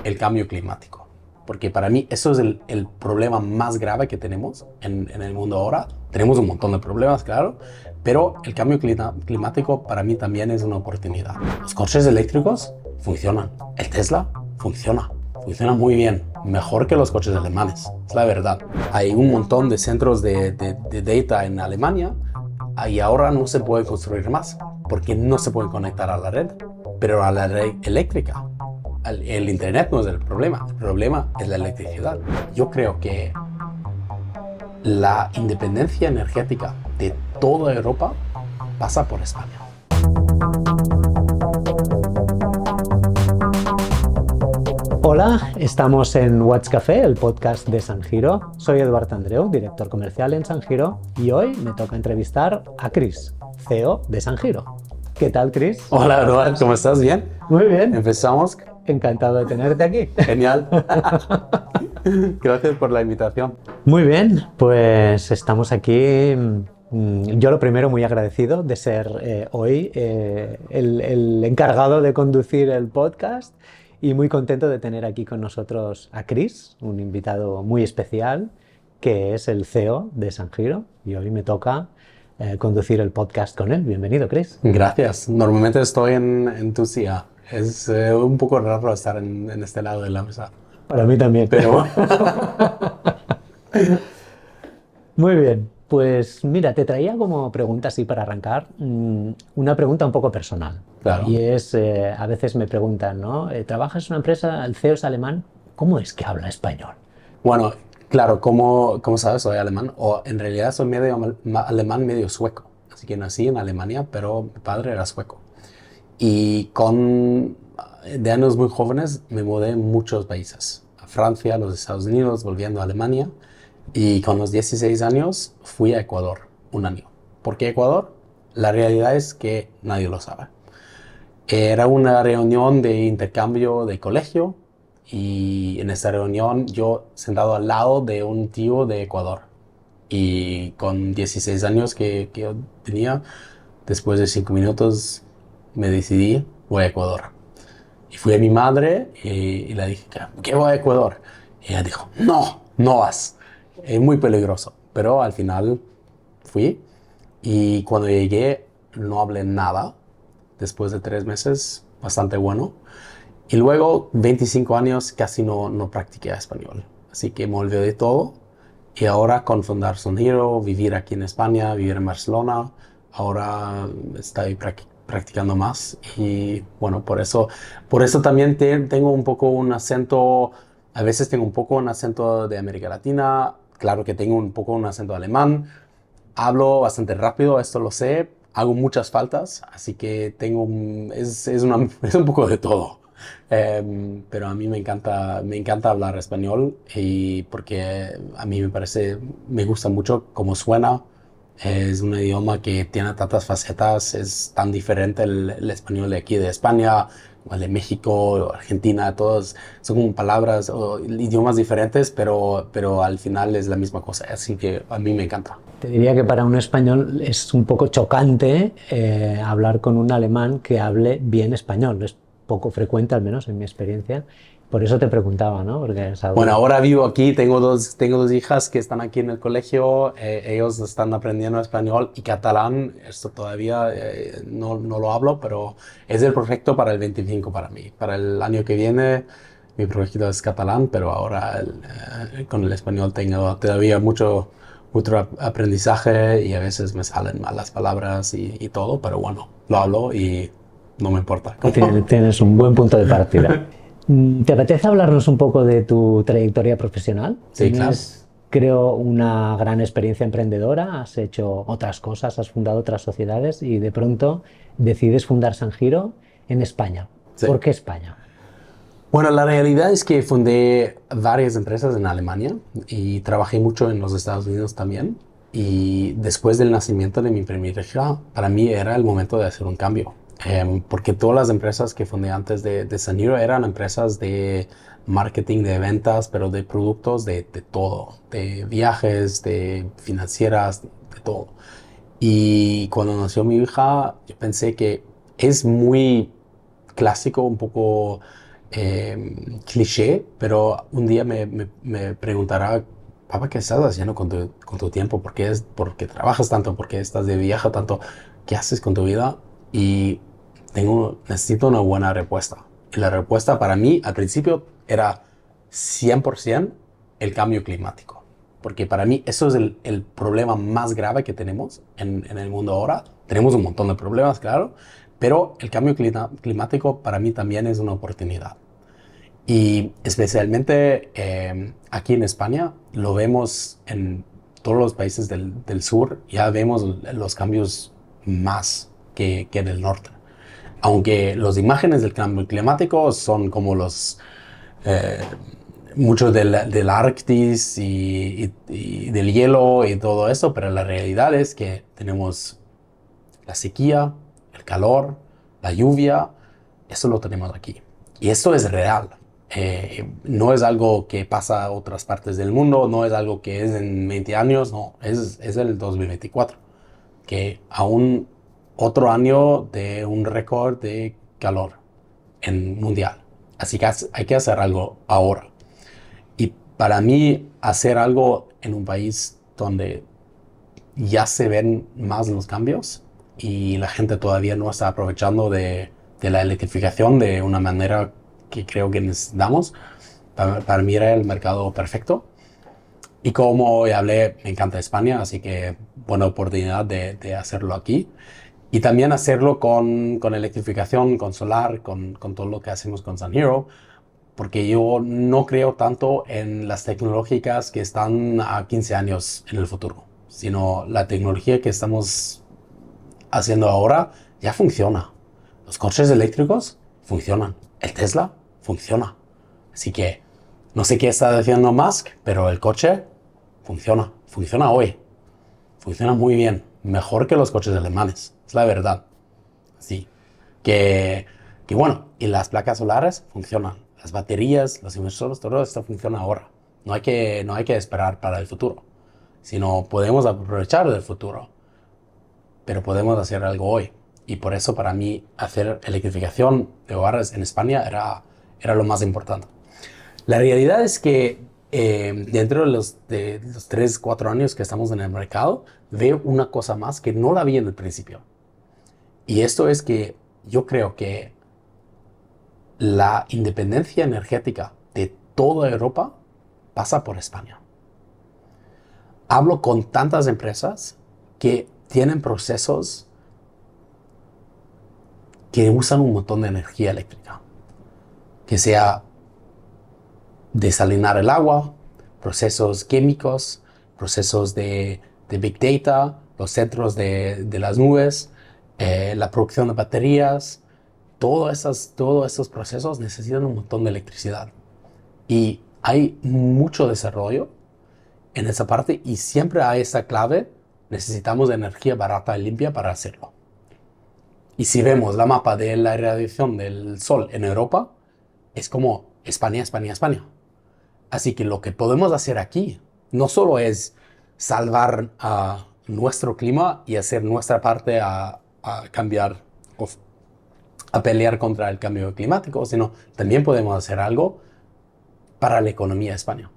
el cambio climático. Porque para mí eso es el problema más grave que tenemos en el mundo ahora. Tenemos un montón de problemas, claro, pero el cambio climático para mí también es una oportunidad. Los coches eléctricos funcionan. El Tesla funciona. Funciona muy bien, mejor que los coches alemanes, es la verdad. Hay un montón de centros de data en Alemania y ahora no se puede construir más porque no se puede conectar a la red, pero a la red eléctrica. El internet no es el problema es la electricidad. Yo creo que la independencia energética de toda Europa pasa por España. Hola, estamos en Watch Café, el podcast de SunHero. Soy Eduard Andreu, director comercial en SunHero, y hoy me toca entrevistar a Chris, CEO de SunHero. ¿Qué tal, Chris? Hola, Eduard, ¿cómo estás? ¿Bien? Muy bien. ¿Empezamos? Encantado de tenerte aquí. Genial. Gracias por la invitación. Muy bien, pues estamos aquí. Yo lo primero muy agradecido de ser hoy el encargado de conducir el podcast y muy contento de tener aquí con nosotros a Chris, un invitado muy especial que es el CEO de SunHero y hoy me toca conducir el podcast con él. Bienvenido, Chris. Gracias. Normalmente estoy en tu silla. Es un poco raro estar en este lado de la mesa. Para mí también. Pero Muy bien, pues mira, te traía como pregunta así para arrancar, una pregunta un poco personal. Claro. Y es, a veces me preguntan, ¿no? ¿Trabajas en una empresa, el CEO es alemán? ¿Cómo es que habla español? bueno, claro, como sabes, soy alemán, o en realidad soy medio alemán, medio sueco. Así que nací en Alemania, pero mi padre era sueco. Y de años muy jóvenes me mudé en muchos países. A Francia, a los Estados Unidos, volviendo a Alemania. Y con los 16 años fui a Ecuador un año. ¿Por qué Ecuador? La realidad es que nadie lo sabe. Era una reunión de intercambio de colegio y en esa reunión yo sentado al lado de un tío de Ecuador. Y con 16 años que yo tenía, después de 5 minutos me decidí, voy a Ecuador. Y fui a mi madre y le dije, ¿qué voy a Ecuador? Y ella dijo, no vas. Es muy peligroso. Pero al final fui y cuando llegué no hablé nada. Después de 3 meses, bastante bueno. Y luego, 25 años, casi no practiqué español. Así que me olvidé de todo. Y ahora con fundar SunHero, vivir aquí en España, vivir en Barcelona, ahora estoy practicando más. Y bueno, por eso también tengo un poco un acento, a veces tengo un poco un acento de América Latina, claro que tengo un poco un acento alemán. Hablo bastante rápido, esto lo sé, hago muchas faltas, así que es un poco de todo. Pero a mí me encanta hablar español y porque a mí me gusta mucho cómo suena. Es un idioma que tiene tantas facetas, es tan diferente el español de aquí de España, o el de México, o Argentina, todos son como palabras o idiomas diferentes, pero al final es la misma cosa, así que a mí me encanta. Te diría que para un español es un poco chocante hablar con un alemán que hable bien español. Es poco frecuente, al menos en mi experiencia. Por eso te preguntaba, ¿no? Porque es algo... Bueno, ahora vivo aquí, tengo dos hijas que están aquí en el colegio, ellos están aprendiendo español y catalán, esto todavía no lo hablo, pero es el proyecto para el 25 para mí. Para el año que viene mi proyecto es catalán, pero ahora con el español tengo todavía mucho aprendizaje y a veces me salen mal las palabras y todo, pero bueno, lo hablo y no me importa. Tienes un buen punto de partida. ¿Te apetece hablarnos un poco de tu trayectoria profesional? Sí, claro. Tienes, creo, una gran experiencia emprendedora, has hecho otras cosas, has fundado otras sociedades y de pronto decides fundar SunHero en España. Sí. ¿Por qué España? Bueno, la realidad es que fundé varias empresas en Alemania y trabajé mucho en los Estados Unidos también. Y después del nacimiento de mi primera hija, para mí era el momento de hacer un cambio. Porque todas las empresas que fundé antes de SunHero eran empresas de marketing, de ventas, pero de productos de todo, de viajes, de financieras, de todo. Y cuando nació mi hija, yo pensé que es muy clásico, un poco cliché, pero un día me preguntará, papá, ¿qué estás haciendo con tu tiempo? ¿Por qué trabajas tanto? ¿Por qué estás de viaje tanto? ¿Qué haces con tu vida? Y necesito una buena respuesta. Y la respuesta para mí al principio era 100% el cambio climático. Porque para mí eso es el problema más grave que tenemos en el mundo ahora. Tenemos un montón de problemas, claro, pero el cambio climático para mí también es una oportunidad. Y especialmente aquí en España lo vemos en todos los países del sur, ya vemos los cambios más que en el norte. Aunque las imágenes del cambio climático son como eh, muchos del Ártico y del hielo y todo eso, pero la realidad es que tenemos la sequía, el calor, la lluvia, eso lo tenemos aquí. Y esto es real. No es algo que pasa a otras partes del mundo, no es algo que es en 20 años, no, es el 2024, que aún otro año de un récord de calor en mundial. Así que hay que hacer algo ahora. Y para mí, hacer algo en un país donde ya se ven más los cambios y la gente todavía no está aprovechando de la electrificación de una manera que creo que necesitamos, para mí era el mercado perfecto. Y como ya hablé, me encanta España, así que buena oportunidad de hacerlo aquí. Y también hacerlo con electrificación, con solar, con todo lo que hacemos con Sun Hero, porque yo no creo tanto en las tecnológicas que están a 15 años en el futuro, sino la tecnología que estamos haciendo ahora ya funciona. Los coches eléctricos funcionan. El Tesla funciona. Así que no sé qué está diciendo Musk, pero el coche funciona. Funciona hoy. Funciona muy bien. Mejor que los coches alemanes. Es la verdad. Sí. Que bueno, y las placas solares funcionan. Las baterías, los inversores, todo esto funciona ahora. No hay que esperar para el futuro, sino podemos aprovechar del futuro, pero podemos hacer algo hoy. Y por eso para mí hacer electrificación de hogares en España era lo más importante. La realidad es que dentro de los 3, 4 años que estamos en el mercado, veo una cosa más que no la vi en el principio. Y esto es que yo creo que la independencia energética de toda Europa pasa por España. Hablo con tantas empresas que tienen procesos que usan un montón de energía eléctrica, que sea desalinar el agua, procesos químicos, procesos de Big Data, los centros de las nubes, la producción de baterías. Todos estos procesos necesitan un montón de electricidad. Y hay mucho desarrollo en esa parte y siempre hay esa clave, necesitamos energía barata y limpia para hacerlo. Y si vemos la mapa de la irradiación del sol en Europa, es como España, España, España. Así que lo que podemos hacer aquí no solo es salvar a nuestro clima y hacer nuestra parte a cambiar, a pelear contra el cambio climático, sino también podemos hacer algo para la economía de España.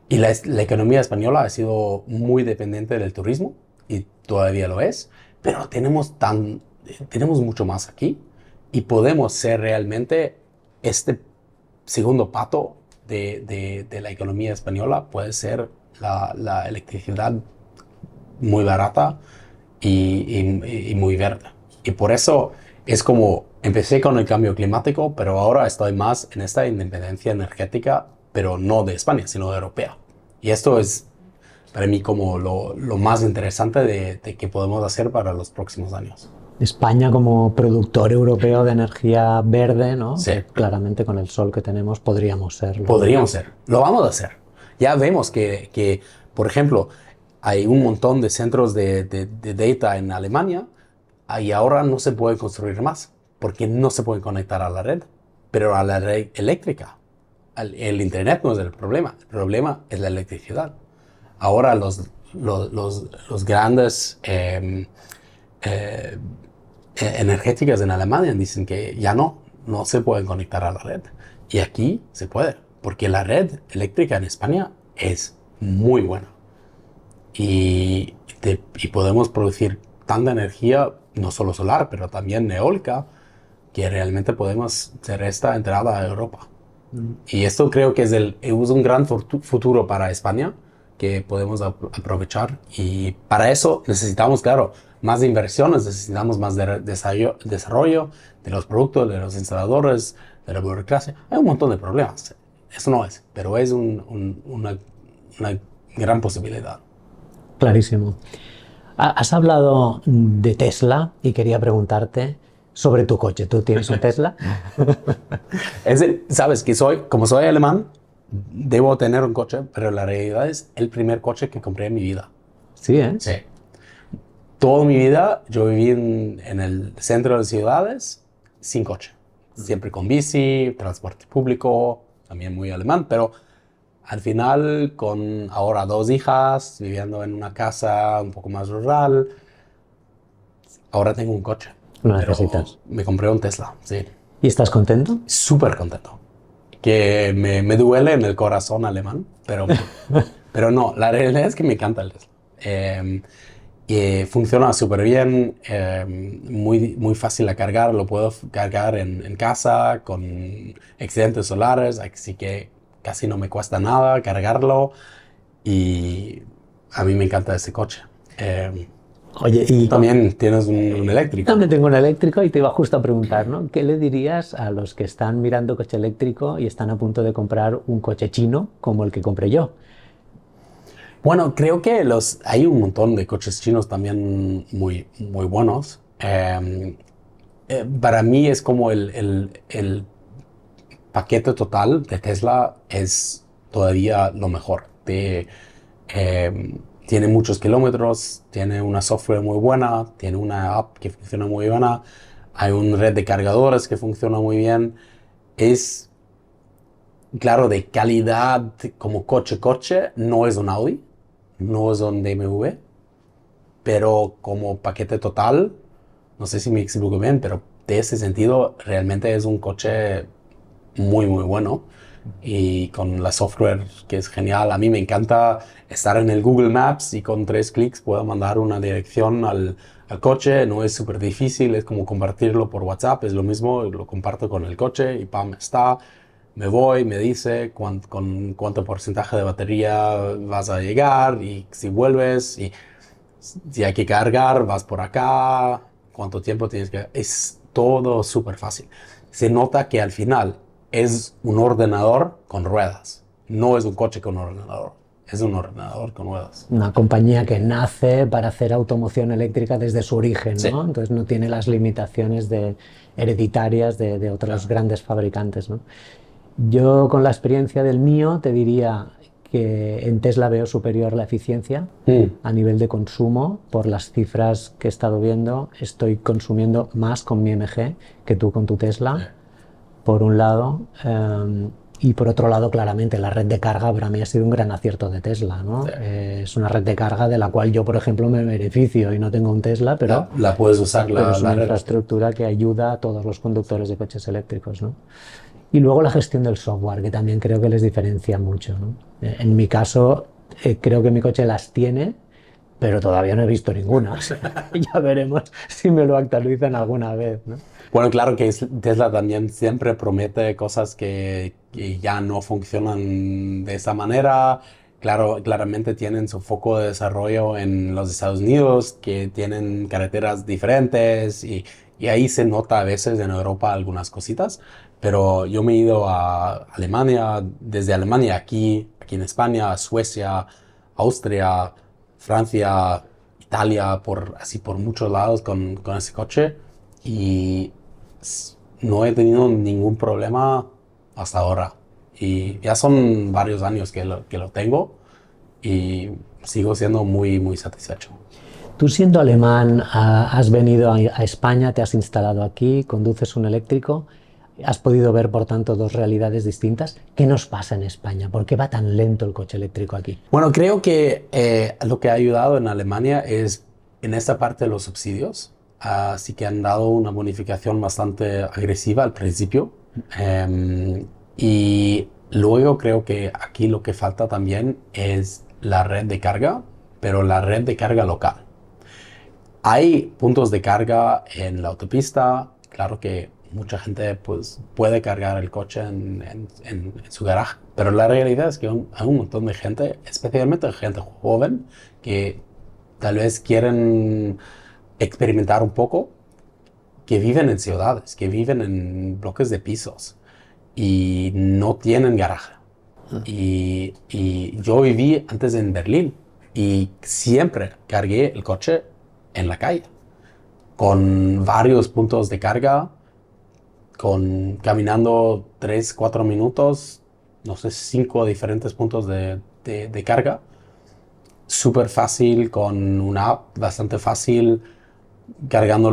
Y la economía española ha sido muy dependiente del turismo y todavía lo es, pero tenemos mucho más aquí y podemos ser realmente este segundo pato de la economía española. Puede ser la electricidad muy barata y muy verde. Y por eso es como empecé con el cambio climático, pero ahora estoy más en esta independencia energética, pero no de España, sino de europea. Y esto es para mí como lo más interesante de que podemos hacer para los próximos años. España como productor europeo de energía verde, ¿no? Sí. Claramente con el sol que tenemos podríamos serlo. Podríamos ser. Lo vamos a hacer. Ya vemos que por ejemplo, hay un montón de centros de data en Alemania y ahora no se puede construir más porque no se puede conectar a la red, pero a la red eléctrica. El internet no es el problema es la electricidad. Ahora los grandes energéticas en Alemania dicen que ya no se pueden conectar a la red. Y aquí se puede, porque la red eléctrica en España es muy buena. Y podemos producir tanta energía, no solo solar, pero también eólica, que realmente podemos hacer esta entrada a Europa. Y esto creo que es un gran futuro para España que podemos aprovechar. Y para eso necesitamos, claro, más inversiones, necesitamos más desarrollo de los productos, de los instaladores, de la burocracia. Hay un montón de problemas. Eso no es, pero es una gran posibilidad. Clarísimo. Has hablado de Tesla y quería preguntarte sobre tu coche. ¿Tú tienes un Tesla? Sabes que como soy alemán, debo tener un coche, pero la realidad es el primer coche que compré en mi vida. Sí, ¿eh? Sí. Toda mi vida yo viví en el centro de ciudades sin coche. Siempre con bici, transporte público, también muy alemán, pero al final con ahora 2 hijas, viviendo en una casa un poco más rural, ahora tengo un coche. Lo Pero necesitas. me compré un Tesla, sí. ¿Y estás contento? Súper contento. Que me duele en el corazón alemán, pero no, la realidad es que me encanta el Tesla. Y funciona súper bien, muy fácil de cargar, lo puedo cargar en casa con excedentes solares, así que casi no me cuesta nada cargarlo y a mí me encanta ese coche. Oye, y También tienes un eléctrico. también tengo un eléctrico y te iba justo a preguntar, ¿no? ¿Qué le dirías a los que están mirando coche eléctrico y están a punto de comprar un coche chino como el que compré yo? Bueno, creo que hay un montón de coches chinos también muy buenos. Para mí es como el paquete total de Tesla es todavía lo mejor. Tiene muchos kilómetros, tiene una software muy buena, tiene una app que funciona muy buena, hay una red de cargadores que funciona muy bien. Es, claro, de calidad como coche, no es un Audi, no es un BMW, pero como paquete total, no sé si me explico bien, pero de ese sentido realmente es un coche muy bueno y con la software que es genial. A mí me encanta estar en el Google Maps y con 3 clics puedo mandar una dirección al coche, no es súper difícil, es como compartirlo por WhatsApp, es lo mismo, lo comparto con el coche y pam, está. Me voy, me dice con cuánto porcentaje de batería vas a llegar y si vuelves y si hay que cargar, vas por acá, cuánto tiempo tienes que... Es todo súper fácil. Se nota que al final es un ordenador con ruedas. No es un coche con ordenador. Es un ordenador con ruedas. Una compañía que nace para hacer automoción eléctrica desde su origen, ¿no? Sí. Entonces no tiene las limitaciones hereditarias de otros grandes fabricantes, ¿no? Yo con la experiencia del mío te diría que en Tesla veo superior la eficiencia a nivel de consumo. Por las cifras que he estado viendo, estoy consumiendo más con mi MG que tú con tu Tesla, por un lado. Y por otro lado, claramente, la red de carga para mí ha sido un gran acierto de Tesla, ¿no? Es una red de carga de la cual yo, por ejemplo, me beneficio y no tengo un Tesla, pero La puedes usar, es una red. infraestructura que ayuda a todos los conductores de coches eléctricos, ¿no? Y luego la gestión del software, que también creo que les diferencia mucho, ¿no? En mi caso, creo que mi coche las tiene, pero todavía no he visto ninguna. O sea, ya veremos si me lo actualizan alguna vez, ¿no? Bueno, claro que Tesla también siempre promete cosas que ya no funcionan de esa manera. Claro, claramente tienen su foco de desarrollo en los Estados Unidos, que tienen carreteras diferentes y ahí se nota a veces en Europa algunas cositas. Pero yo me he ido a Alemania, desde Alemania aquí en España, Suecia, Austria, Francia, Italia, así por muchos lados con ese coche y no he tenido ningún problema hasta ahora. Y ya son varios años que lo tengo y sigo siendo muy satisfecho. Tú siendo alemán, has venido a España, te has instalado aquí, conduces un eléctrico, has podido ver, por tanto, dos realidades distintas. ¿Qué nos pasa en España? ¿Por qué va tan lento el coche eléctrico aquí? Bueno, creo que lo que ha ayudado en Alemania es en esta parte de los subsidios. Así que han dado una bonificación bastante agresiva al principio. Y luego creo que aquí lo que falta también es la red de carga, pero la red de carga local. Hay puntos de carga en la autopista, claro que mucha gente pues, puede cargar el coche en su garaje, pero la realidad es que hay un montón de gente, especialmente gente joven, que tal vez quieren experimentar un poco, que viven en ciudades, que viven en bloques de pisos y no tienen garaje. Y yo viví antes en Berlín y siempre cargué el coche en la calle, con varios puntos de carga, caminando 3 4 minutos, no sé, 5 diferentes puntos de carga. Súper fácil, con una app bastante fácil, cargando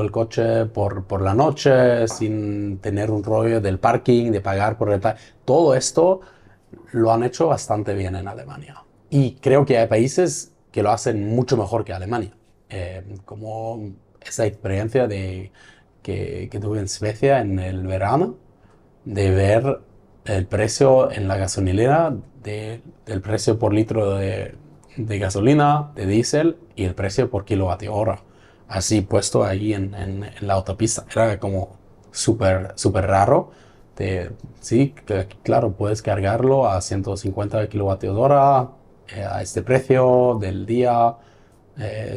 el coche por la noche, sin tener un rollo del parking, de pagar por el parking. Todo esto lo han hecho bastante bien en Alemania. Y creo que hay países que lo hacen mucho mejor que Alemania. Como esa experiencia que tuve en Suecia en el verano, de ver el precio en la gasolinera del precio por litro de gasolina, de diésel y el precio por kilovatio hora. Así puesto ahí en la autopista. Era como súper raro. Sí, claro, puedes cargarlo a 150 kilovatios hora a este precio del día.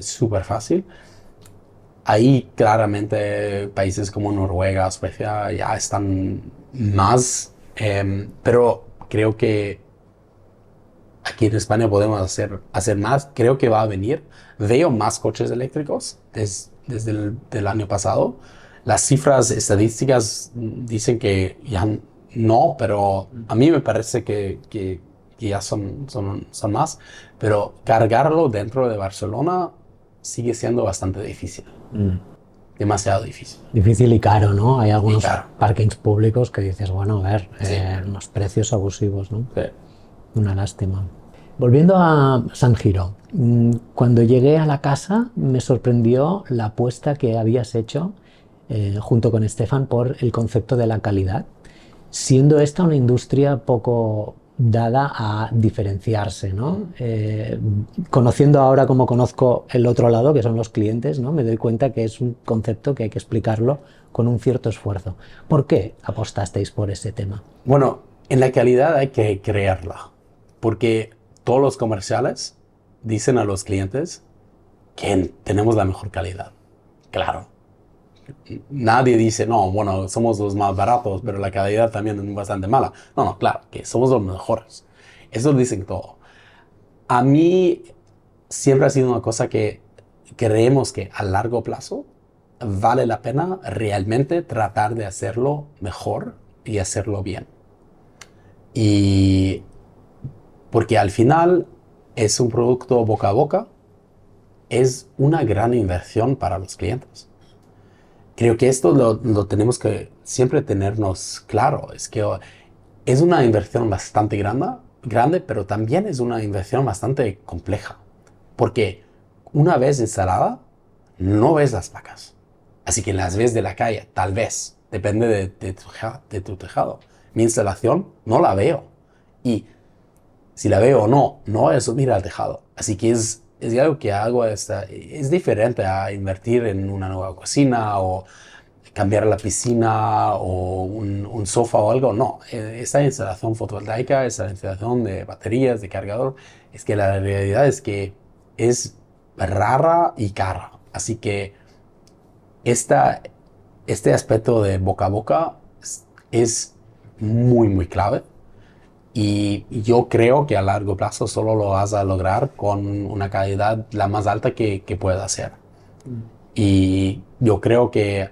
Súper fácil. Ahí claramente países como Noruega, Suecia ya están más, pero creo que aquí en España podemos hacer más. Creo que va a venir. Veo más coches eléctricos desde el año pasado. Las cifras estadísticas dicen que ya no, pero a mí me parece que ya son más. Pero cargarlo dentro de Barcelona sigue siendo bastante difícil. Demasiado difícil. Difícil y caro, ¿no? Hay algunos Claro. parkings públicos que dices, bueno, a ver, Sí. unos precios abusivos, ¿no? Sí. Una lástima. Volviendo a San Giro, cuando llegué a la casa me sorprendió la apuesta que habías hecho junto con Estefan por el concepto de la calidad, siendo esta una industria poco dada a diferenciarse, ¿no? Conociendo ahora como conozco el otro lado, que son los clientes, ¿no? Me doy cuenta que es un concepto que hay que explicarlo con un cierto esfuerzo. ¿Por qué apostasteis por ese tema? Bueno, en la calidad hay que creerla, porque todos los comerciales dicen a los clientes que tenemos la mejor calidad. Claro, nadie dice, no, bueno, somos los más baratos, pero la calidad también es bastante mala. No, no, claro, que somos los mejores. Eso dicen todo. A mí siempre ha sido una cosa que creemos que a largo plazo vale la pena realmente tratar de hacerlo mejor y hacerlo bien. Y porque al final es un producto boca a boca, es una gran inversión para los clientes. Creo que esto lo tenemos que siempre tenernos claro, es que es una inversión bastante grande, pero también es una inversión bastante compleja, porque una vez instalada, no ves las placas, así que las ves de la calle, tal vez, depende de tu tejado. Mi instalación no la veo, y si la veo o no, no es subir al tejado. Así que es algo que hago, es diferente a invertir en una nueva cocina o cambiar la piscina o un sofá o algo. No, esta instalación fotovoltaica, esta instalación de baterías, de cargador, es que la realidad es que es rara y cara. Así que este aspecto de boca a boca es muy clave. Y yo creo que a largo plazo solo lo vas a lograr con una calidad la más alta que puedas hacer. Y yo creo que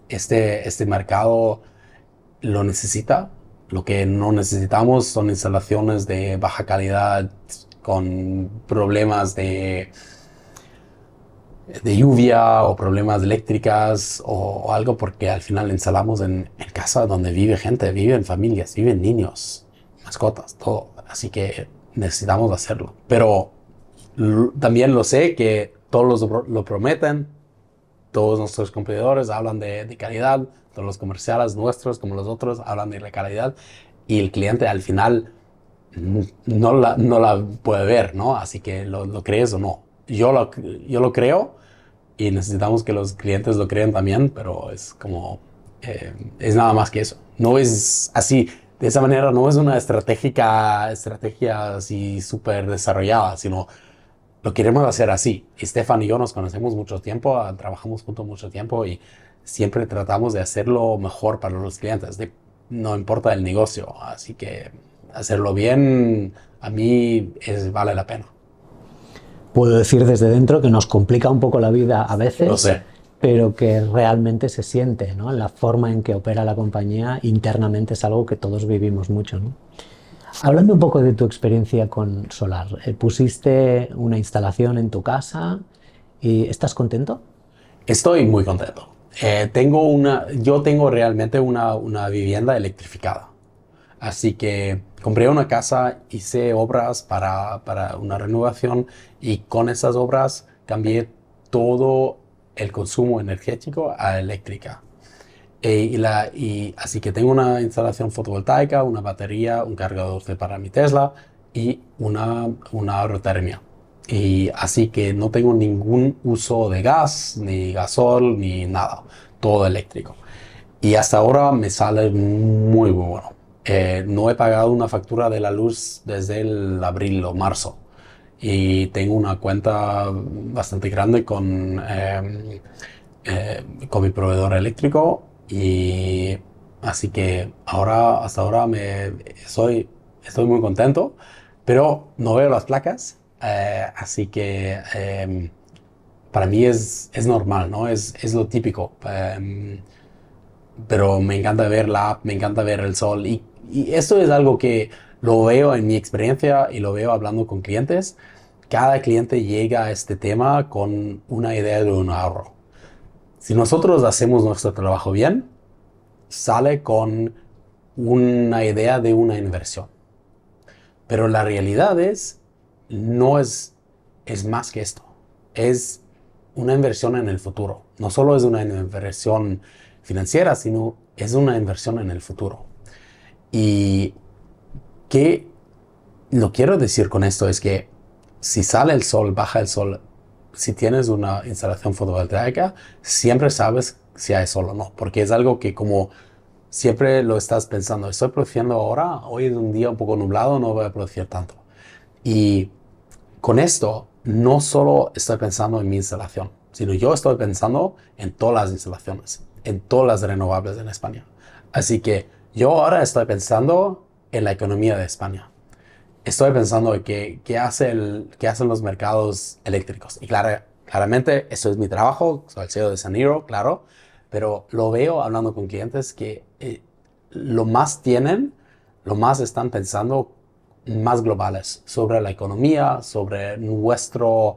este mercado lo necesita. Lo que no necesitamos son instalaciones de baja calidad con problemas de lluvia o problemas eléctricas o algo, porque al final instalamos en casa donde vive gente, viven familias, viven niños, mascotas, todo. Así que necesitamos hacerlo. Pero también lo sé que todos lo prometen, todos nuestros competidores hablan de calidad, todos los comerciales nuestros como los otros hablan de la calidad y el cliente al final no la puede ver, ¿no? Así que lo crees o no. Yo lo creo y necesitamos que los clientes lo crean también, pero es como, es nada más que eso. No es así, de esa manera no es una estrategia así súper desarrollada, sino lo queremos hacer así. Y Stefan y yo nos conocemos mucho tiempo, trabajamos juntos mucho tiempo y siempre tratamos de hacerlo mejor para los clientes, no importa el negocio. Así que hacerlo bien a mí vale la pena. Puedo decir desde dentro que nos complica un poco la vida a Lo veces, sé. pero que realmente se siente, ¿no? La forma en que opera la compañía internamente es algo que todos vivimos mucho, ¿no? Hablando un poco de tu experiencia con solar, pusiste una instalación en tu casa y ¿estás contento? Estoy muy contento. Yo tengo realmente una vivienda electrificada. Así que compré una casa, hice obras para una renovación y con esas obras cambié todo el consumo energético a eléctrica. Y así que tengo una instalación fotovoltaica, una batería, un cargador para mi Tesla y una aerotermia. Y así que no tengo ningún uso de gas, ni gasol, ni nada. Todo eléctrico. Y hasta ahora me sale muy, muy bueno. No he pagado una factura de la luz desde el abril o marzo. Y tengo una cuenta bastante grande con mi proveedor eléctrico. Y así que hasta ahora estoy muy contento. Pero no veo las placas. Así que para mí es normal, ¿no? Es lo típico. Pero me encanta ver la app, me encanta ver el sol y esto es algo que lo veo en mi experiencia y lo veo hablando con clientes. Cada cliente llega a este tema con una idea de un ahorro. Si nosotros hacemos nuestro trabajo bien, sale con una idea de una inversión. Pero la realidad no es más que esto. Es una inversión en el futuro. No solo es una inversión financiera, sino es una inversión en el futuro. Y que lo quiero decir con esto es que si sale el sol, baja el sol, si tienes una instalación fotovoltaica, siempre sabes si hay sol o no, porque es algo que como siempre lo estás pensando, estoy produciendo ahora, hoy es un día un poco nublado, no voy a producir tanto. Y con esto no solo estoy pensando en mi instalación, sino yo estoy pensando en todas las instalaciones, en todas las renovables en España. Así que yo ahora estoy pensando en la economía de España. Estoy pensando en qué hacen los mercados eléctricos. Y claramente, eso es mi trabajo, soy el CEO de Saniro, claro, pero lo veo hablando con clientes que lo más tienen, lo más están pensando más globales sobre la economía, sobre nuestro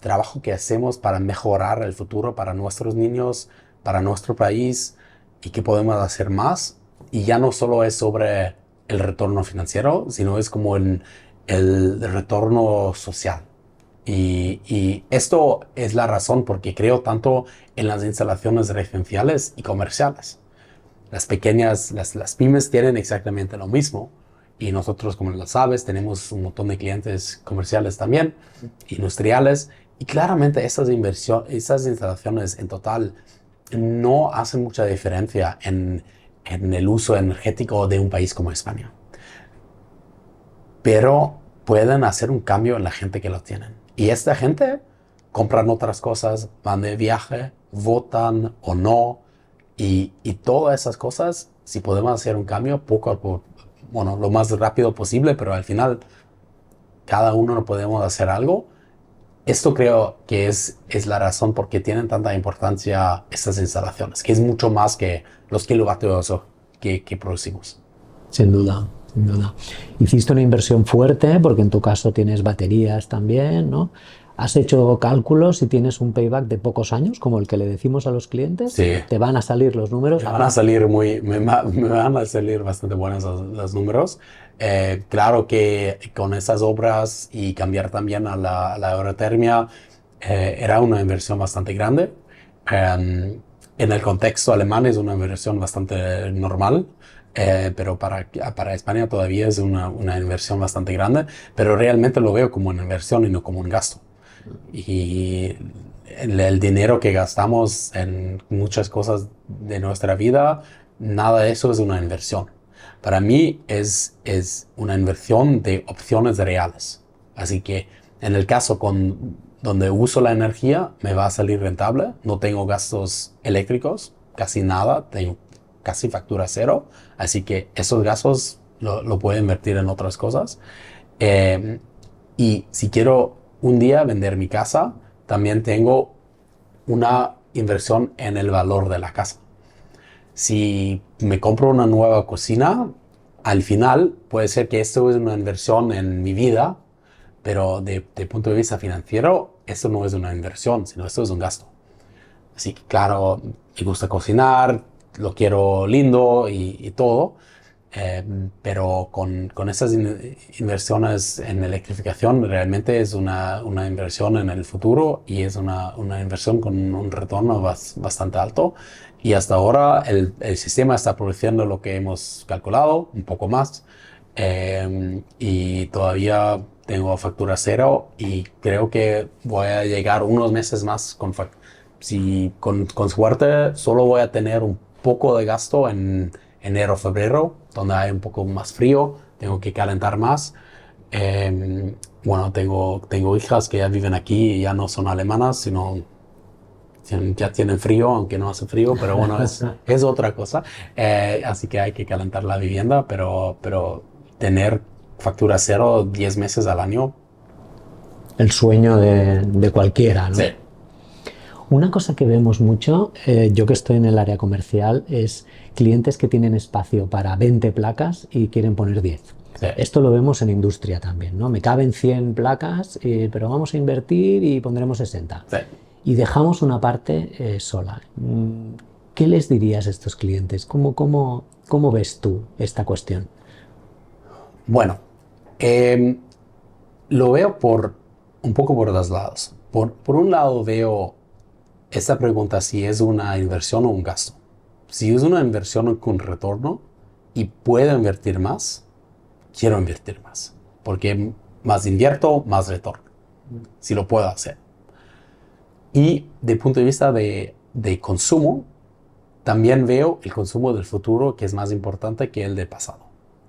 trabajo que hacemos para mejorar el futuro para nuestros niños, para nuestro país y qué podemos hacer más. Y ya no solo es sobre el retorno financiero, sino es como el retorno social. Y esto es la razón por qué creo tanto en las instalaciones residenciales y comerciales. Las pequeñas, las pymes tienen exactamente lo mismo. Y nosotros, como lo sabes, tenemos un montón de clientes comerciales también, industriales. Y claramente esas instalaciones en total no hacen mucha diferencia en el uso energético de un país como España. Pero pueden hacer un cambio en la gente que lo tienen. Y esta gente compran otras cosas, van de viaje, votan o no. Y todas esas cosas, si podemos hacer un cambio poco a poco, bueno, lo más rápido posible, pero al final cada uno no podemos hacer algo. Esto creo que es la razón por qué tienen tanta importancia estas instalaciones, que es mucho más que los kilovatios que producimos. Sin duda, sin duda. Hiciste una inversión fuerte porque en tu caso tienes baterías también, ¿no? ¿Has hecho cálculos y tienes un payback de pocos años, como el que le decimos a los clientes? Sí. ¿Te van a salir los números? Me van a salir bastante buenos los números. Claro que con esas obras y cambiar también a la aerotermia, era una inversión bastante grande. En el contexto alemán es una inversión bastante normal, pero para España todavía es una inversión bastante grande, pero realmente lo veo como una inversión y no como un gasto. Y el dinero que gastamos en muchas cosas de nuestra vida, nada de eso es una inversión. Para mí es una inversión de opciones reales. Así que en el caso donde uso la energía, me va a salir rentable. No tengo gastos eléctricos, casi nada, tengo casi factura cero. Así que esos gastos lo puedo invertir en otras cosas. Eh, y si quiero un día vender mi casa, también tengo una inversión en el valor de la casa. Si me compro una nueva cocina, al final puede ser que esto es una inversión en mi vida, pero de punto de vista financiero, esto no es una inversión, sino esto es un gasto. Así que claro, me gusta cocinar, lo quiero lindo y todo, eh, pero con esas inversiones en electrificación realmente es una inversión en el futuro y es una inversión con un retorno bastante alto. Y hasta ahora el sistema está produciendo lo que hemos calculado, un poco más, y todavía tengo factura cero y creo que voy a llegar unos meses más si con suerte solo voy a tener un poco de gasto en enero, febrero, donde hay un poco más frío, tengo que calentar más. Bueno, tengo hijas que ya viven aquí y ya no son alemanas, sino ya tienen frío, aunque no hace frío, pero bueno, es otra cosa. Así que hay que calentar la vivienda, pero tener factura cero 10 meses al año. El sueño de cualquiera, ¿no? Sí. Una cosa que vemos mucho, yo que estoy en el área comercial, es clientes que tienen espacio para 20 placas y quieren poner 10. Sí. Esto lo vemos en industria también, ¿no? Me caben 100 placas, pero vamos a invertir y pondremos 60. Sí. Y dejamos una parte sola. ¿Qué les dirías a estos clientes? ¿Cómo ves tú esta cuestión? Bueno, lo veo un poco por dos lados. Por un lado veo esta pregunta si es una inversión o un gasto. Si es una inversión con retorno y puedo invertir más, quiero invertir más. Porque más invierto, más retorno. Si lo puedo hacer. Y de punto de vista de consumo, también veo el consumo del futuro que es más importante que el del pasado.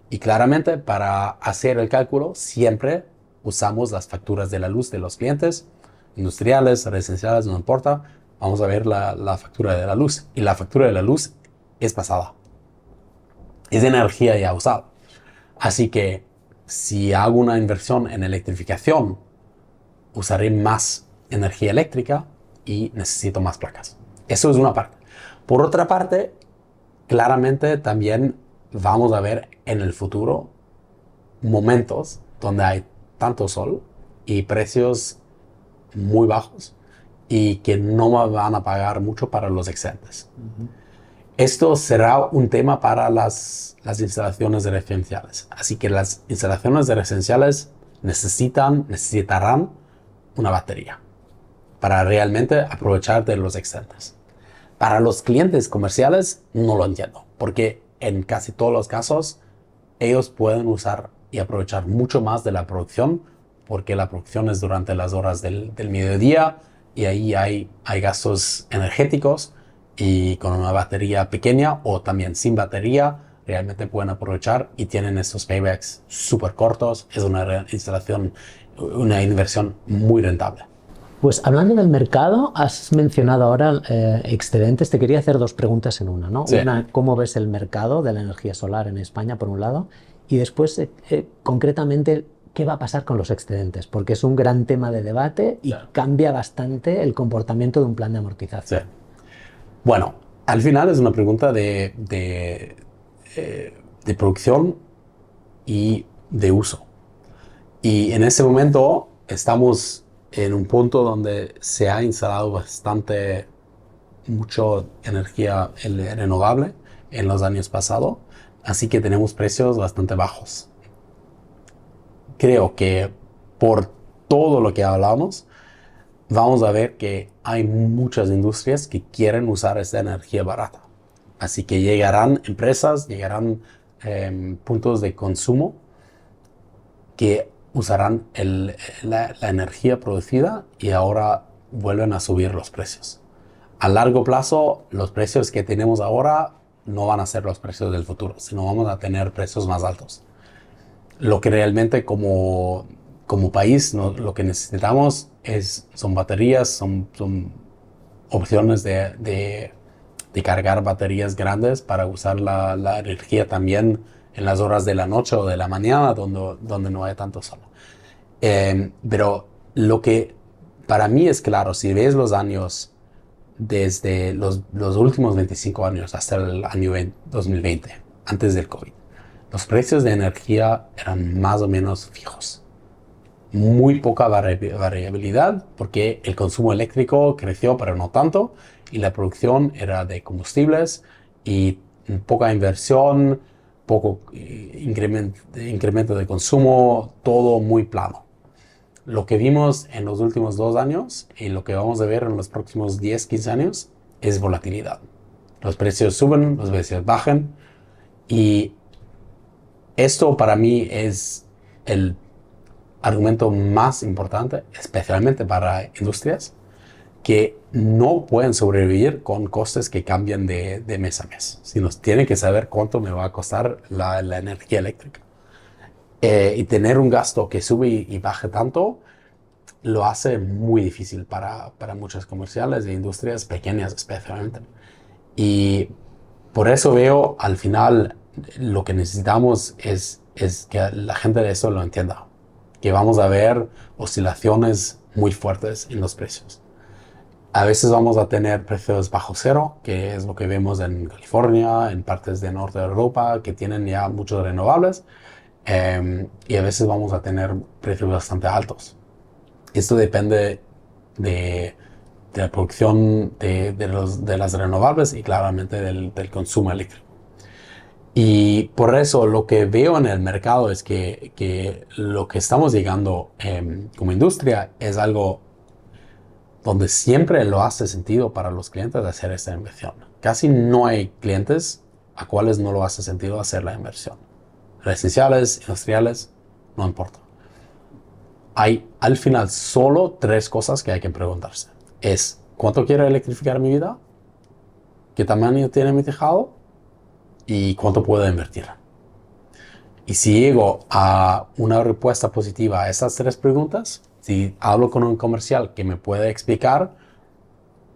Y claramente para hacer el cálculo siempre usamos las facturas de la luz de los clientes, industriales, residenciales, no importa. Vamos a ver la factura de la luz. Y la factura de la luz es pasada. Es energía ya usada. Así que si hago una inversión en electrificación, usaré más energía eléctrica y necesito más placas. Eso es una parte. Por otra parte, claramente también vamos a ver en el futuro momentos donde hay tanto sol y precios muy bajos y que no van a pagar mucho para los excedentes. Esto será un tema para las instalaciones residenciales. Así que las instalaciones residenciales necesitarán una batería para realmente aprovechar de los excedentes. Para los clientes comerciales no lo entiendo, porque en casi todos los casos ellos pueden usar y aprovechar mucho más de la producción, porque la producción es durante las horas del mediodía y ahí hay gastos energéticos, y con una batería pequeña o también sin batería realmente pueden aprovechar y tienen estos paybacks súper cortos. Es una instalación, una inversión muy rentable. Pues hablando del mercado, has mencionado ahora excedentes. Te quería hacer dos preguntas en una, ¿no? Sí. Una, ¿cómo ves el mercado de la energía solar en España, por un lado? Y después, concretamente, ¿qué va a pasar con los excedentes? Porque es un gran tema de debate y cambia bastante el comportamiento de un plan de amortización. Sí. Bueno, al final es una pregunta de producción y de uso. Y en ese momento estamos en un punto donde se ha instalado mucha energía renovable en los años pasados, así que tenemos precios bastante bajos. Creo que por todo lo que hablamos, vamos a ver que hay muchas industrias que quieren usar esta energía barata. Así que llegarán empresas, llegarán puntos de consumo que usarán la energía producida y ahora vuelven a subir los precios. A largo plazo, los precios que tenemos ahora no van a ser los precios del futuro, sino vamos a tener precios más altos. Lo que realmente como país lo que necesitamos son baterías, son opciones de cargar baterías grandes para usar la energía también en las horas de la noche o de la mañana donde no hay tanto sol. Pero lo que para mí es claro, si ves los años desde los últimos 25 años hasta el año 2020, antes del COVID, los precios de energía eran más o menos fijos. Muy poca variabilidad porque el consumo eléctrico creció, pero no tanto, y la producción era de combustibles y poca inversión, poco incremento de consumo, todo muy plano. Lo que vimos en los últimos 2 años y lo que vamos a ver en los próximos 10, 15 años es volatilidad. Los precios suben, los precios bajan, y esto para mí es el argumento más importante, especialmente para industrias que no pueden sobrevivir con costes que cambian de mes a mes, sino tienen que saber cuánto me va a costar la energía eléctrica. Y tener un gasto que sube y baje tanto lo hace muy difícil para muchos comerciales e industrias pequeñas especialmente. Y por eso veo al final lo que necesitamos es que la gente de eso lo entienda, que vamos a ver oscilaciones muy fuertes en los precios. A veces vamos a tener precios bajo cero, que es lo que vemos en California, en partes de norte de Europa, que tienen ya muchos renovables, y a veces vamos a tener precios bastante altos. Esto depende de la producción de las renovables y claramente del consumo eléctrico. Y por eso lo que veo en el mercado es que lo que estamos llegando como industria es algo donde siempre lo hace sentido para los clientes hacer esta inversión. Casi no hay clientes a cuales no lo hace sentido hacer la inversión. Residenciales, industriales, no importa. Hay al final solo 3 cosas que hay que preguntarse. Es, ¿cuánto quiero electrificar mi vida? ¿Qué tamaño tiene mi tejado? ¿Y cuánto puedo invertir? Y si llego a una respuesta positiva a esas 3 preguntas, si hablo con un comercial que me puede explicar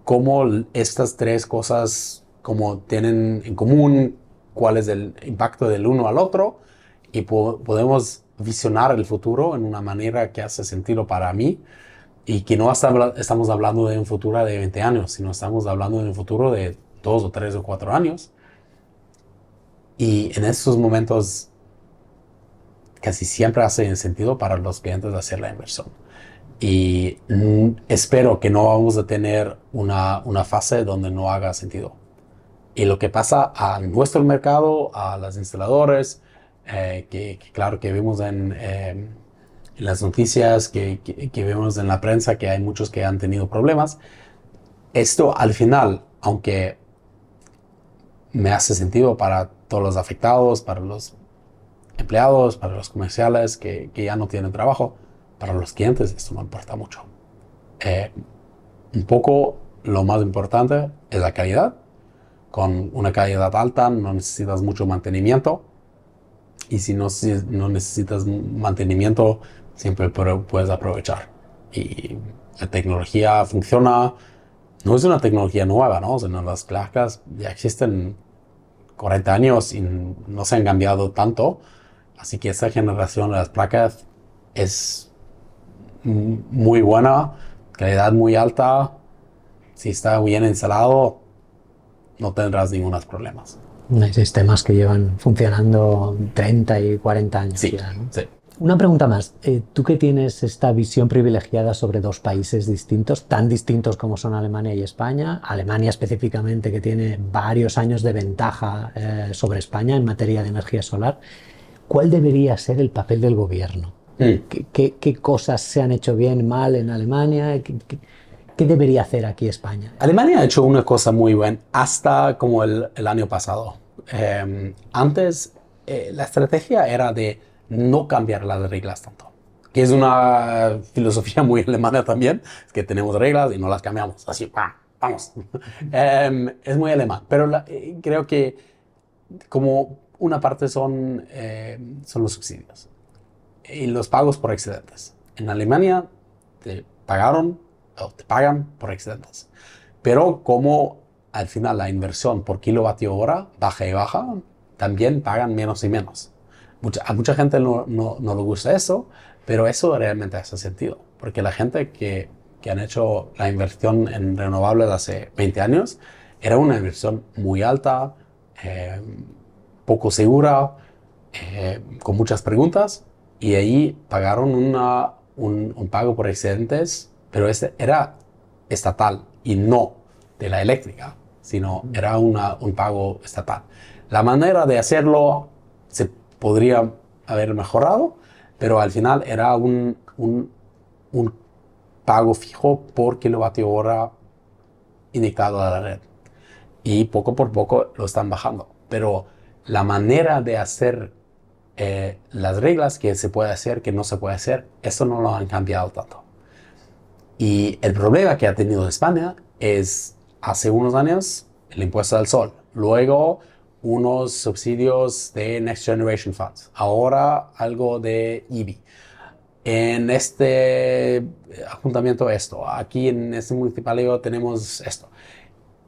cómo estas 3 cosas como tienen en común, cuál es el impacto del uno al otro, y podemos visionar el futuro en una manera que hace sentido para mí, y que no estamos hablando de un futuro de 20 años, sino estamos hablando de un futuro de 2 o 3 o 4 años. Y en estos momentos casi siempre hace sentido para los clientes hacer la inversión. Y espero que no vamos a tener una fase donde no haga sentido. Y lo que pasa a nuestro mercado, a los instaladores, que claro que vemos en las noticias, que vemos en la prensa, que hay muchos que han tenido problemas. Esto al final, aunque me hace sentido para todos los afectados, para los empleados, para los comerciales que ya no tienen trabajo, para los clientes esto no importa mucho. Un poco lo más importante es la calidad. Con una calidad alta no necesitas mucho mantenimiento, y si no necesitas mantenimiento siempre puedes aprovechar. Y la tecnología funciona, no es una tecnología nueva, ¿no? O sea, las placas ya existen 40 años y no se han cambiado tanto, así que esta generación de las placas es muy buena, calidad muy alta. Si está bien instalado, no tendrás ningunos problemas. Hay sistemas que llevan funcionando 30 y 40 años Sí, ya, ¿no? sí. Una pregunta más. Tú que tienes esta visión privilegiada sobre 2 países distintos, tan distintos como son Alemania y España, Alemania específicamente que tiene varios años de ventaja sobre España en materia de energía solar, ¿cuál debería ser el papel del gobierno? ¿Qué cosas se han hecho bien, mal en Alemania? ¿Qué debería hacer aquí España? Alemania ha hecho una cosa muy buena hasta como el año pasado. Antes, la estrategia era de no cambiar las reglas tanto, que es una filosofía muy alemana también, es que tenemos reglas y no las cambiamos, así, ¡pam! Vamos. Es muy alemán, pero creo que como una parte son los subsidios y los pagos por excedentes. En Alemania te pagaron o te pagan por excedentes. Pero como al final la inversión por kilovatio hora baja y baja, también pagan menos y menos. A mucha gente no le gusta eso, pero eso realmente hace sentido. Porque la gente que han hecho la inversión en renovables hace 20 años, era una inversión muy alta, eh, poco segura, con muchas preguntas, y ahí pagaron un pago por excedentes, pero este era estatal y no de la eléctrica, sino era un pago estatal. La manera de hacerlo se podría haber mejorado, pero al final era un pago fijo por kilovatio hora indicado a la red. Y poco por poco lo están bajando. Pero la manera de hacer las reglas que se puede hacer, que no se puede hacer, eso no lo han cambiado tanto. Y el problema que ha tenido España es, hace unos años, el impuesto al sol. Luego, unos subsidios de Next Generation Funds. Ahora, algo de IBI. En este ayuntamiento esto. Aquí en este municipalidad tenemos esto.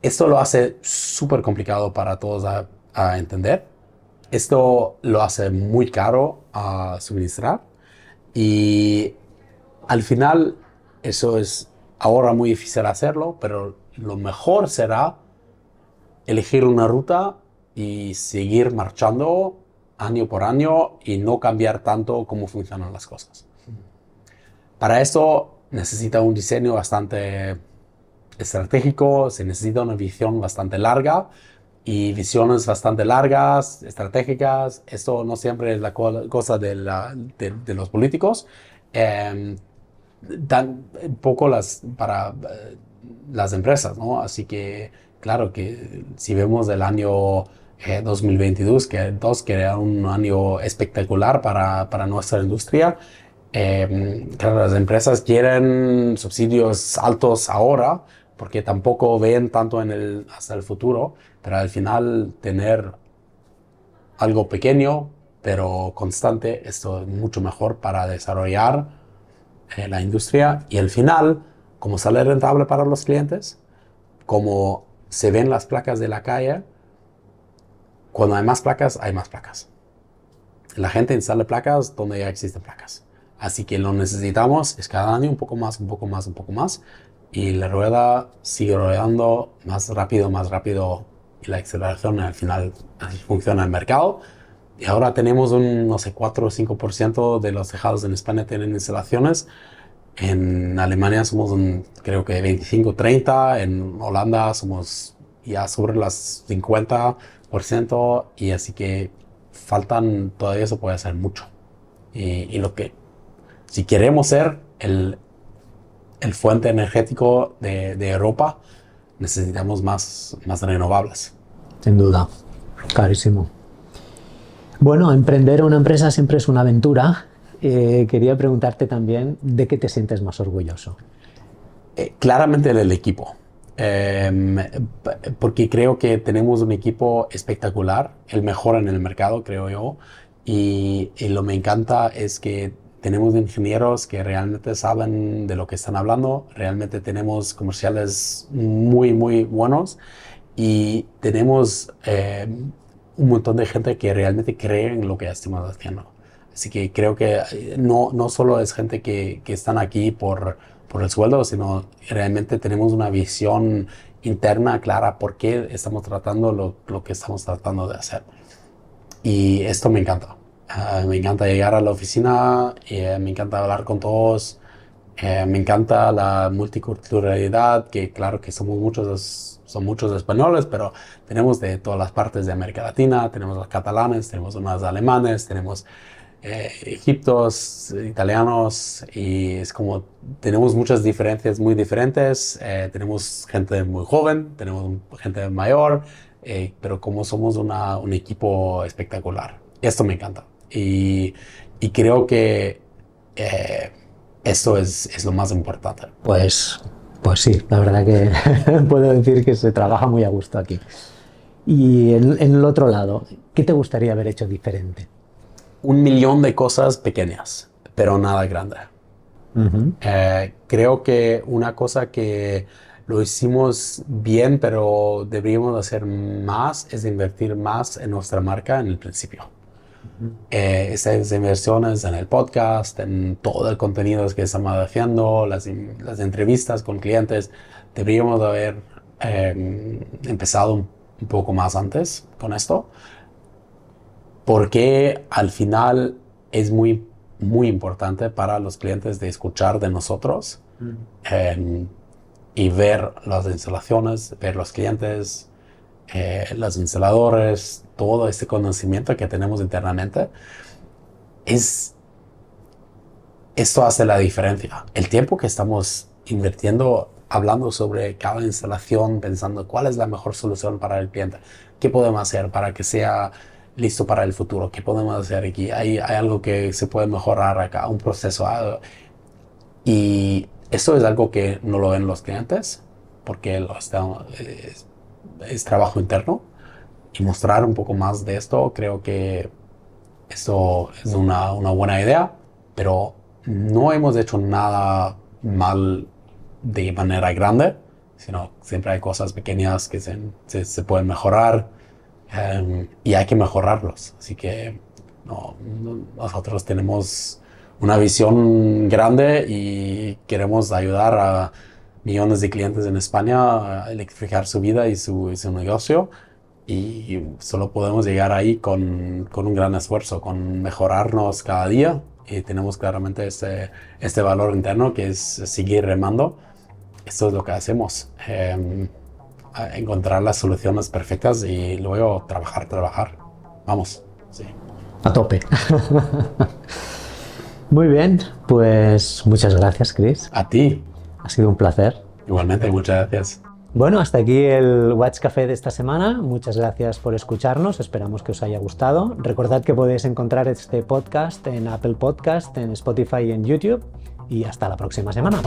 Esto lo hace súper complicado para todos a entender. Esto lo hace muy caro a suministrar y al final eso es ahora muy difícil hacerlo, pero lo mejor será elegir una ruta y seguir marchando año por año y no cambiar tanto cómo funcionan las cosas. Para eso necesita un diseño bastante estratégico, se necesita una visión bastante larga y visiones bastante largas, estratégicas. Esto no siempre es la cosa de los políticos. Dan poco para las empresas, ¿no? Así que, claro que si vemos el año 2022, que era un año espectacular para nuestra industria, claro, las empresas quieren subsidios altos ahora, porque tampoco ven tanto hasta el futuro, pero al final tener algo pequeño pero constante, esto es mucho mejor para desarrollar la industria y al final, como sale rentable para los clientes, como se ven las placas de la calle, cuando hay más placas, hay más placas. La gente instala placas donde ya existen placas. Así que lo necesitamos, es cada año un poco más, un poco más, un poco más. Y la rueda sigue rodando más rápido. Y la aceleración al final así funciona el mercado. Y ahora tenemos no sé, 4 o 5% de los tejados en España tienen instalaciones. En Alemania somos creo que 25-30%. En Holanda somos ya sobre las 50%. Y así que todavía eso puede ser mucho. Y si queremos ser el fuente energético de Europa, necesitamos más renovables. Sin duda, clarísimo. Bueno, emprender una empresa siempre es una aventura. Quería preguntarte también, ¿de qué te sientes más orgulloso? Claramente del equipo. Porque creo que tenemos un equipo espectacular, el mejor en el mercado, creo yo. Y lo que me encanta es que tenemos ingenieros que realmente saben de lo que están hablando, realmente tenemos comerciales muy, muy buenos y tenemos un montón de gente que realmente cree en lo que estamos haciendo. Así que creo que no solo es gente que están aquí por el sueldo, sino realmente tenemos una visión interna clara por qué estamos tratando lo que estamos tratando de hacer. Y esto me encanta. Me encanta llegar a la oficina, me encanta hablar con todos, me encanta la multiculturalidad, que claro que son muchos españoles, pero tenemos de todas las partes de América Latina, tenemos los catalanes, tenemos unos alemanes, tenemos egiptos, italianos, y es como tenemos muchas diferencias muy diferentes. Tenemos gente muy joven, tenemos gente mayor, pero como somos un equipo espectacular. Esto me encanta. Y creo que esto es lo más importante. Pues sí, la verdad que puedo decir que se trabaja muy a gusto aquí. Y en el otro lado, ¿qué te gustaría haber hecho diferente? 1 millón de cosas pequeñas, pero nada grande. Creo que una cosa que lo hicimos bien, pero deberíamos hacer más, es invertir más en nuestra marca en el principio. Esas inversiones en el podcast, en todo el contenido que estamos haciendo, las entrevistas con clientes, deberíamos haber empezado un poco más antes con esto, porque al final es muy, muy importante para los clientes de escuchar de nosotros y ver las instalaciones, ver los clientes, los instaladores, todo este conocimiento que tenemos internamente. Esto hace la diferencia. El tiempo que estamos invirtiendo hablando sobre cada instalación, pensando cuál es la mejor solución para el cliente, qué podemos hacer para que sea listo para el futuro, qué podemos hacer aquí, hay algo que se puede mejorar acá, un proceso. Y esto es algo que no lo ven los clientes, porque es trabajo interno. Y mostrar un poco más de esto, creo que esto es una buena idea, pero no hemos hecho nada mal de manera grande, sino siempre hay cosas pequeñas que se pueden mejorar, y hay que mejorarlos. Así que nosotros tenemos una visión grande y queremos ayudar a millones de clientes en España a electrificar su vida y su negocio. Y solo podemos llegar ahí con un gran esfuerzo, con mejorarnos cada día. Y tenemos claramente este valor interno que es seguir remando. Esto es lo que hacemos. Encontrar las soluciones perfectas y luego trabajar. Vamos, sí. A tope. Muy bien, pues muchas gracias, Chris. A ti. Ha sido un placer. Igualmente, muchas gracias. Bueno, hasta aquí el Watch Café de esta semana. Muchas gracias por escucharnos. Esperamos que os haya gustado. Recordad que podéis encontrar este podcast en Apple Podcast, en Spotify y en YouTube. Y hasta la próxima semana.